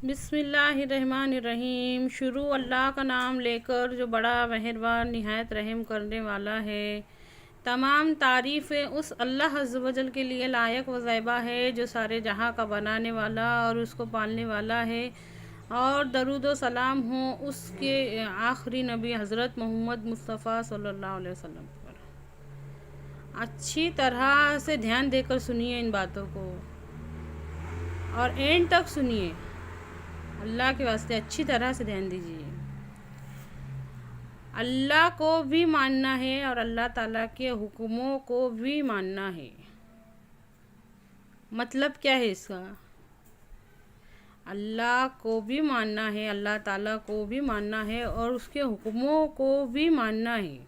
بسم اللہ الرحمن الرحیم۔ شروع اللہ کا نام لے کر جو بڑا مہربان نہایت رحم کرنے والا ہے۔ تمام تعریفیں اس اللہ عز و جل کے لیے لائق و زیبا ہے جو سارے جہاں کا بنانے والا اور اس کو پالنے والا ہے، اور درود و سلام ہوں اس کے آخری نبی حضرت محمد مصطفیٰ صلی اللہ علیہ وسلم پر۔ اچھی طرح سے دھیان دے کر سنیے ان باتوں کو اور اینڈ تک سنیے، اللہ کے واسطے اچھی طرح سے دھیان دیجیے۔ اللہ کو بھی ماننا ہے اور اللہ تعالیٰ کے حکموں کو بھی ماننا ہے۔ مطلب کیا ہے اس کا؟ اللہ کو بھی ماننا ہے، اللہ تعالیٰ کو بھی ماننا ہے اور اس کے حکموں کو بھی ماننا ہے۔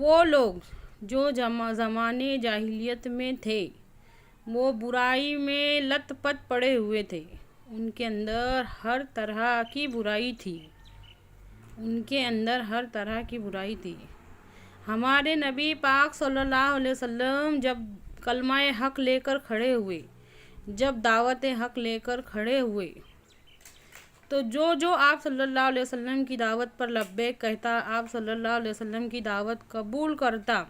وہ لوگ جو زمانے جاہلیت میں تھے وہ برائی میں لت پت پڑے ہوئے تھے، ان کے اندر ہر طرح کی برائی تھی، ہمارے نبی پاک صلی اللہ علیہ وسلم جب کلمہ حق لے کر کھڑے ہوئے، جب دعوت حق لے کر کھڑے ہوئے، تو جو آپ صلی اللہ علیہ وسلم کی دعوت پر لبیک کہتا، آپ صلی اللہ علیہ وسلم کی دعوت قبول کرتا،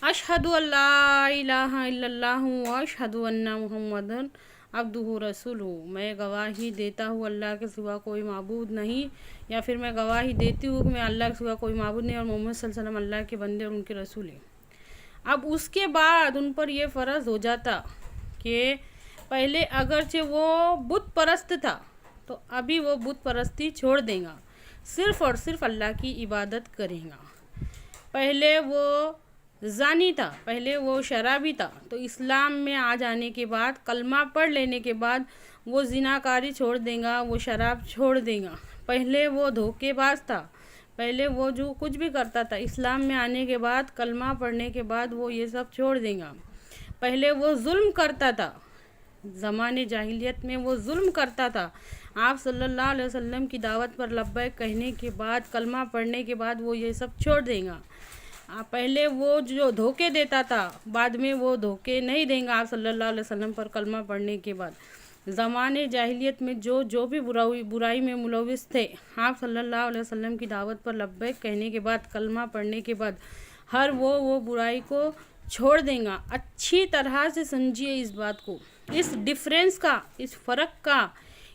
اشہد ان لا الہ الا اللہ و اشہد ان محمد عبدہ رسولہ، میں گواہی دیتا ہوں اللہ کے سوا کوئی معبود نہیں، یا پھر میں گواہی دیتی ہوں کہ میں اللہ کے سوا کوئی معبود نہیں اور محمد صلی اللہ علیہ وسلم اللہ کے بندے اور ان کے رسول ہیں۔ اب اس کے بعد ان پر یہ فرض ہو جاتا کہ پہلے اگرچہ وہ بت پرست تھا تو ابھی وہ بت پرستی چھوڑ دے گا، صرف اور صرف اللہ کی عبادت کرے گا۔ پہلے وہ زانی تھا، پہلے وہ شرابی تھا، تو اسلام میں آ جانے کے بعد، کلمہ پڑھ لینے کے بعد وہ زناکاری چھوڑ دے گا، وہ شراب چھوڑ دے گا۔ پہلے وہ دھوکے باز تھا، پہلے وہ جو کچھ بھی کرتا تھا، اسلام میں آنے کے بعد، کلمہ پڑھنے کے بعد وہ یہ سب چھوڑ دے گا۔ پہلے وہ ظلم کرتا تھا، زمانے جاہلیت میں وہ ظلم کرتا تھا، آپ صلی اللہ علیہ وسلم کی دعوت پر لبیک کہنے کے بعد، کلمہ پڑھنے کے بعد وہ یہ سب چھوڑ دے گا۔ پہلے وہ جو دھوکے دیتا تھا، بعد میں وہ دھوکے نہیں دیں گا آپ صلی اللہ علیہ وسلم پر کلمہ پڑھنے کے بعد۔ زمانے جاہلیت میں جو بھی برائی میں ملوث تھے، آپ صلی اللہ علیہ وسلم کی دعوت پر لبیک کہنے کے بعد، کلمہ پڑھنے کے بعد، ہر وہ برائی کو چھوڑ دیں گا۔ اچھی طرح سے سمجھیے اس بات کو، اس ڈیفرنس کا، اس فرق کا،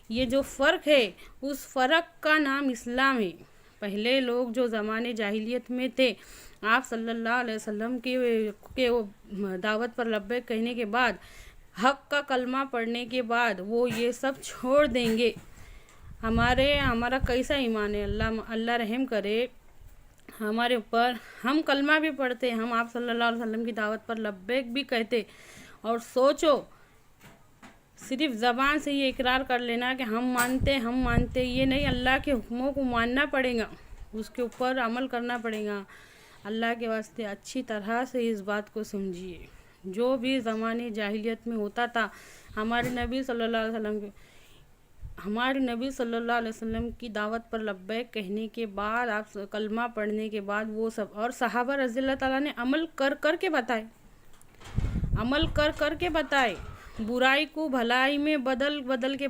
یہ جو فرق ہے اس فرق کا نام اسلام ہے۔ پہلے لوگ جو زمانے جاہلیت میں تھے، آپ صلی اللہ علیہ وسلم کی دعوت پر لبیک کہنے کے بعد، حق کا کلمہ پڑھنے کے بعد وہ یہ سب چھوڑ دیں گے۔ ہمارا کیسا ایمان ہے، اللہ رحم کرے ہمارے اوپر۔ ہم کلمہ بھی پڑھتے، ہم آپ صلی اللہ علیہ وسلم کی دعوت پر لبیک بھی کہتے، اور سوچو صرف زبان سے یہ اقرار کر لینا کہ ہم مانتے، یہ نہیں، اللہ کے حکموں کو ماننا پڑے گا، اس کے اوپر عمل کرنا پڑے گا۔ اللہ کے واسطے اچھی طرح سے اس بات کو سمجھیے، جو بھی زمانے جاہلیت میں ہوتا تھا، ہمارے نبی صلی اللہ علیہ وسلم کی دعوت پر لبیک کہنے کے بعد، آپ کلمہ پڑھنے کے بعد، وہ سب، اور صحابہ رضی اللہ تعالیٰ نے عمل کر کے بتائے، برائی کو بھلائی میں بدل کے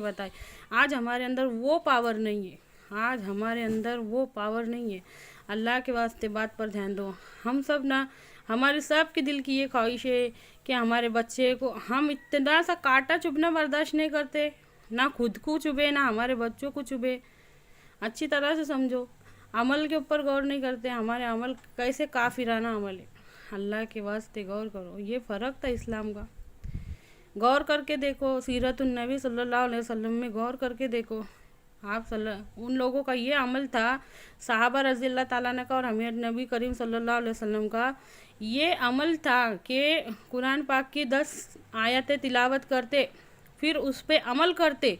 بتائے۔ آج ہمارے اندر وہ پاور نہیں ہے، اللہ کے واسطے بات پر دھیان دو۔ ہمارے سب کے دل کی یہ خواہش ہے کہ ہمارے بچے کو، ہم اتنا سا کانٹا چبھنا برداشت نہیں کرتے، نہ خود کو چبھے نہ ہمارے بچوں کو چبھے۔ اچھی طرح سے سمجھو، عمل کے اوپر غور نہیں کرتے، ہمارے عمل کیسے کافرانہ عمل ہے۔ اللہ کے واسطے غور کرو، یہ فرق تھا اسلام کا۔ غور کر کے دیکھو، سیرت النبی صلی اللہ علیہ وسلم میں غور کر کے دیکھو، ان لوگوں کا یہ عمل تھا، صحابہ رضی اللہ تعالیٰ کا اور ہمارے نبی کریم صلی اللہ علیہ وسلم کا یہ عمل تھا کہ قرآن پاک کی 10 آیتیں تلاوت کرتے، پھر اس پہ عمل کرتے،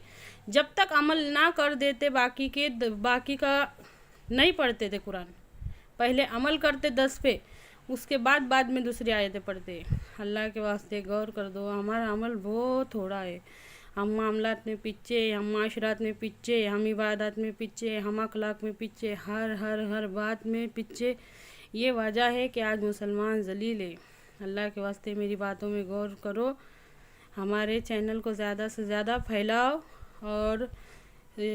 جب تک عمل نہ کر دیتے باقی کا نہیں پڑھتے تھے قرآن۔ پہلے عمل کرتے 10 پہ، اس کے بعد میں دوسری آیتیں پڑھتے۔ اللہ کے واسطے غور کر دو، ہمارا عمل بہت تھوڑا ہے، ہم معاملات میں پیچھے، ہم معاشرات میں پیچھے، ہم عبادات میں پیچھے، ہم اخلاق میں پیچھے، ہر بات میں پیچھے۔ یہ وجہ ہے کہ آج مسلمان ذلیل ہے۔ اللہ کے واسطے میری باتوں میں غور کرو، ہمارے چینل کو زیادہ سے زیادہ پھیلاؤ اور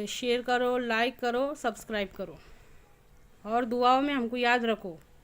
شیئر کرو، لائک کرو، سبسکرائب کرو، اور دعاؤں میں ہم کو یاد رکھو۔